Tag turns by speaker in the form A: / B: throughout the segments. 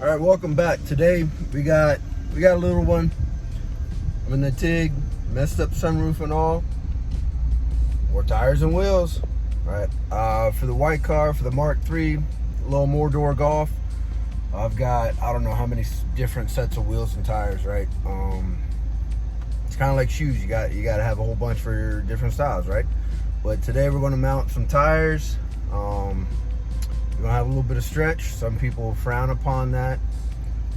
A: All right, welcome back. Today we got a little one. I'm in the TIG, messed up sunroof and all. More tires and wheels. All right, for the white car, for the Mark III, a little more door Golf. I've got, I don't know how many different sets of wheels and tires, right? It's kind of like shoes. You got to have a whole bunch for your different styles, right? But today we're going to mount some tires. We're gonna have a little bit of stretch. Some people frown upon that.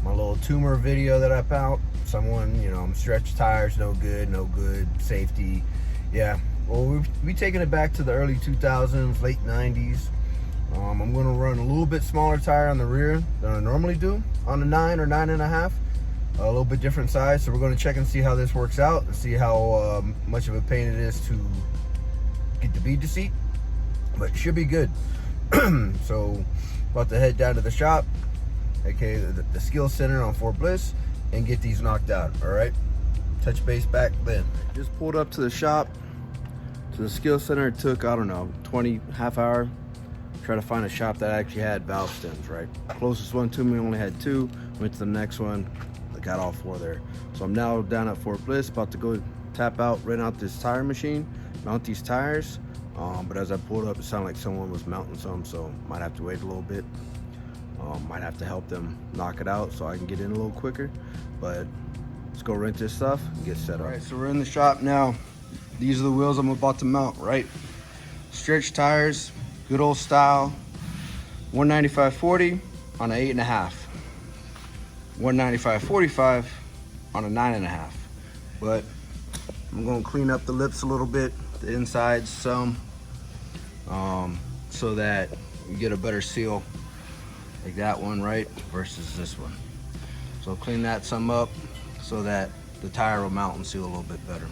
A: My little tumor video that I put out, someone, stretch tires, no good, safety. Yeah, well, we taking it back to the early 2000s, late 90s. I'm gonna run a little bit smaller tire on the rear than I normally do on the 9 or 9.5. A little bit different size. So we're gonna check and see how this works out and see how much of a pain it is to get the bead to seat, but it should be good. So about to head down to the shop, aka the skill center on Fort Bliss, and get these knocked out. All right, touch base back then. Just pulled up to the shop, to the skill center. It took, I don't know, half hour. Try to find a shop that actually had valve stems, right? Closest one to me only had 2. Went to the next one, I got all 4 there. So I'm now down at Fort Bliss, about to go tap out, rent out this tire machine, mount these tires. But as I pulled up, it sounded like someone was mounting some, so might have to wait a little bit. Might have to help them knock it out so I can get in a little quicker. But let's go rent this stuff and get set up. All right, so we're in the shop now. These are the wheels I'm about to mount, right? Stretch tires, good old style. 195/40 on an 8.5. 195/45 on a 9.5. But I'm gonna clean up the lips a little bit, the insides some, so that you get a better seal, like that one, right, versus this one. So clean that some up so that the tire will mount and seal a little bit better.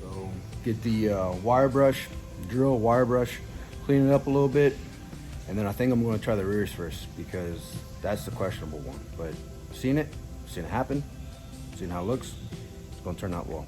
A: So get the wire brush, drill wire brush, clean it up a little bit, and then I think I'm going to try the rears first because that's the questionable one. But seen it happen, seen how it looks. It's going to turn out well.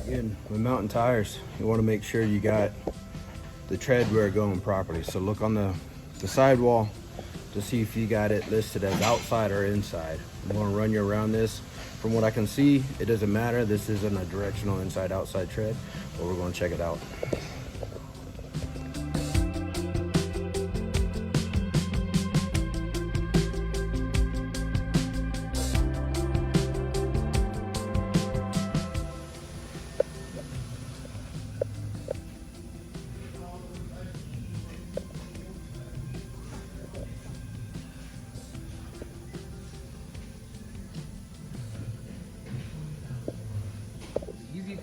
A: Again, with mounting tires, you want to make sure you got the tread wear going properly. So look on the sidewall to see if you got it listed as outside or inside. I'm going to run you around this from what I can see, it doesn't matter. This isn't a directional inside-outside tread, but we're going to check it out.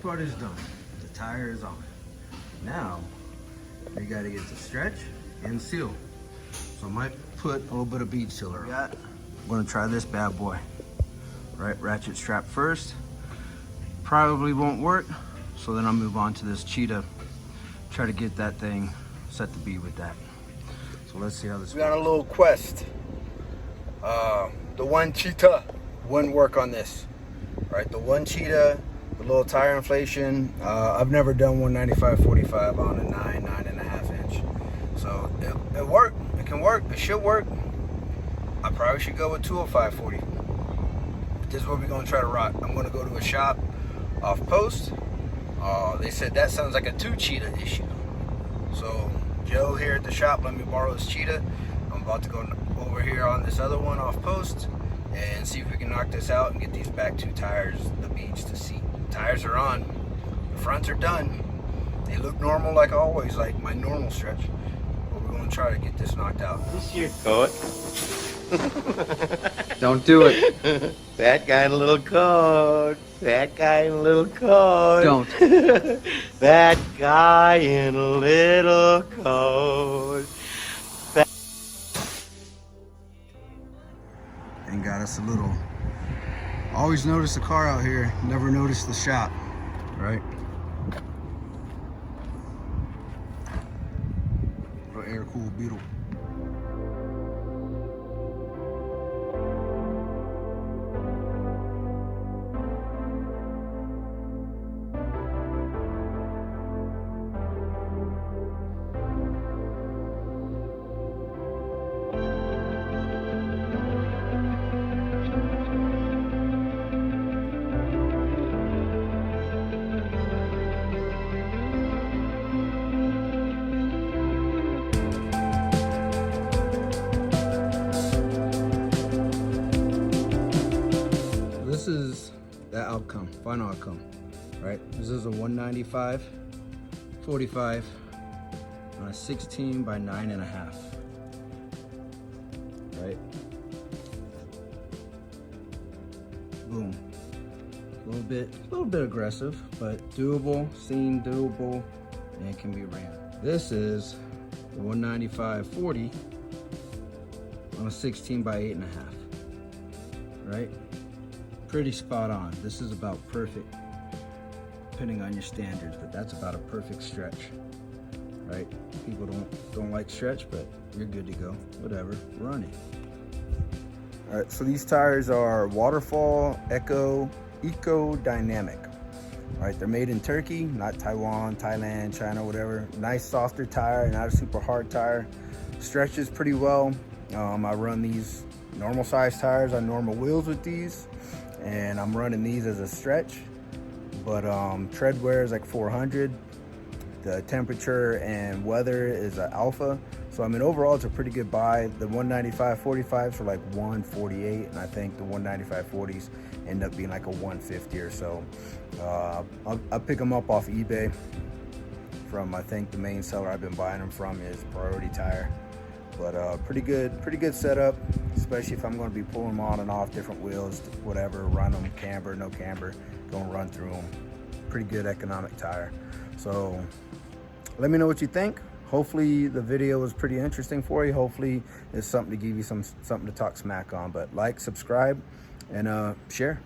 A: Part is done. The tire is on. Now we got to get the stretch and seal. So I might put a little bit of bead sealer. I'm going to try this bad boy. Right, ratchet strap first. Probably won't work, so then I'll move on to this cheetah. Try to get that thing set the bead with that. So let's see how this. We got a little quest. The one cheetah wouldn't work on this. Right, the one cheetah. A little tire inflation. I've never done 195/45 on a 9.5 inch. So it worked. It can work. It should work. I probably should go with 205/40. This is what we're gonna try to rock. I'm gonna go to a shop off post. They said that sounds like a 2 cheetah issue. So Joe here at the shop let me borrow his cheetah. I'm about to go over here on this other one off post and see if we can knock this out and get these back 2 tires, the beads to seat. Tires are on, the fronts are done. They look normal like always, like my normal stretch. But we're gonna try to get this knocked out.
B: This your coat.
A: Don't do it.
B: Fat guy in a little coat. Fat guy in a little coat.
A: Don't.
B: Fat guy in a little coat.
A: And got us a little. Always notice the car out here, never notice the shop, right? Little air-cooled Beetle. This is the outcome, final outcome, right? This is a 195/45 on a 16 by 9.5, right? Boom. A little bit aggressive, but doable, seen doable, and can be ran. This is the 195/40 on a 16 by 8.5, right? Pretty spot on. This is about perfect, depending on your standards, but that's about a perfect stretch, right? People don't like stretch, but you're good to go. Whatever, run it. All right, so these tires are Waterfall Eco Dynamic. All right, they're made in Turkey, not Taiwan, Thailand, China, whatever. Nice softer tire, not a super hard tire. Stretches pretty well. I run these normal size tires on normal wheels with these, and I'm running these as a stretch, but tread wear is like 400. The temperature and weather is an alpha. So I mean, overall it's a pretty good buy. The 195/45s are like 148, and I think the 195/40s end up being like a 150 or so. I'll pick them up off eBay from, I think the main seller I've been buying them from is Priority Tire. But pretty good setup, especially if I'm going to be pulling them on and off different wheels, whatever, run them, camber, no camber, go and run through them. Pretty good economic tire. So let me know what you think. Hopefully the video was pretty interesting for you. Hopefully it's something to give you something to talk smack on. But like, subscribe, and share.